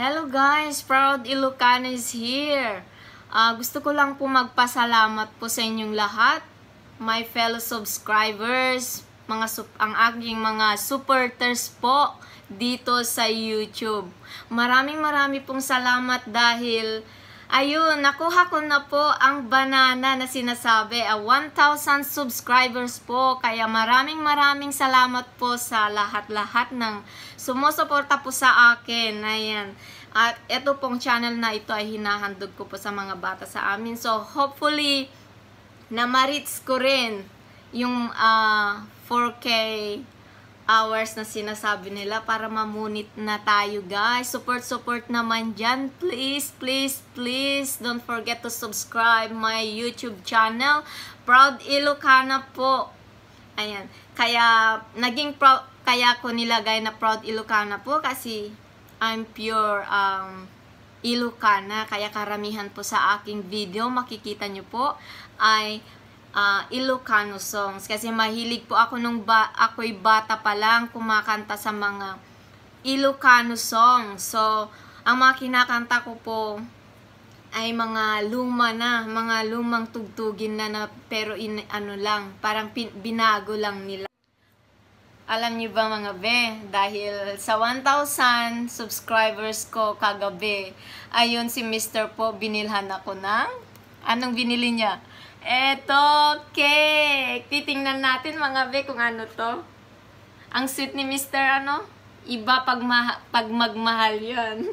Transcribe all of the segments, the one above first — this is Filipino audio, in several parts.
Hello guys, Proud Ilocana is here. Gusto ko lang po magpasalamat po sa inyong lahat, my fellow subscribers, ang aking mga supporters po dito sa YouTube. Maraming pong salamat dahil ayun, nakuha ko na po ang banana na sinasabi, 1,000 subscribers po. Kaya maraming salamat po sa lahat-lahat ng sumusuporta po sa akin. Ayan. At ito pong channel na ito ay hinahandog ko po sa mga bata sa amin. So, hopefully, na ma-reach ko rin yung 4K hours na sinasabi nila para mamunit na tayo, guys. Support naman dyan. Please, don't forget to subscribe my YouTube channel, Proud Ilocana po. Ayan. Kaya, kaya ko nilagay na Proud Ilocana po kasi I'm pure Ilocana. Kaya karamihan po sa aking video, makikita nyo po, ay Ilocano songs. Kasi mahilig po ako nung ako'y bata pa lang kumakanta sa mga Ilocano songs. So, ang mga kinakanta ko po ay mga mga lumang tugtugin na pero ano lang, parang binago lang nila. Alam niyo ba mga be, dahil sa 1,000 subscribers ko kagabi, ayun si Mr. po, binilhan ako ng, anong binili niya? Eto, cake! Titingnan natin mga be kung ano to. Ang sweet ni Mr. ano? Iba pag magmahal yan.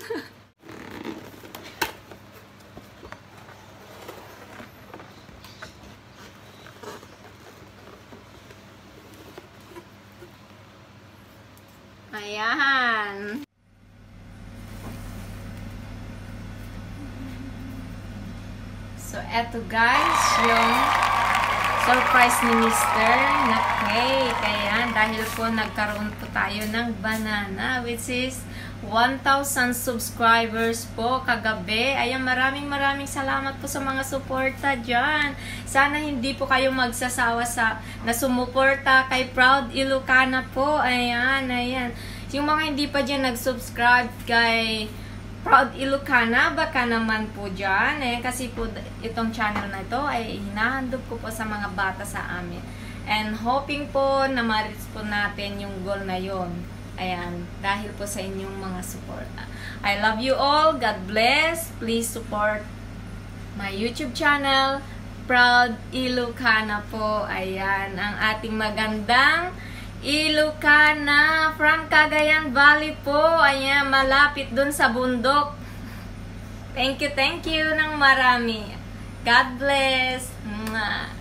Ayan. So, eto guys, yung surprise ni Mr. na cake. Ayan, dahil po nagkaroon po tayo ng banana, which is 1,000 subscribers po kagabi. Ayan, maraming salamat po sa mga suporta dyan. Sana hindi po kayo magsasawa na sumuporta kay Proud Ilocana po. Ayan. Yung mga hindi pa dyan nag-subscribe kay Proud Ilocana, baka naman po dyan. Kasi po itong channel na ito ay hinahandog ko po sa mga bata sa amin. And hoping po na ma-reach po natin yung goal na yon. Ayan, dahil po sa inyong mga suporta. I love you all. God bless. Please support my YouTube channel, Proud Ilocana po. Ayan, ang ating magandang Ilocana from Cagayan Valley po. Ayan, malapit dun sa bundok. Thank you ng marami. God bless. Mwah.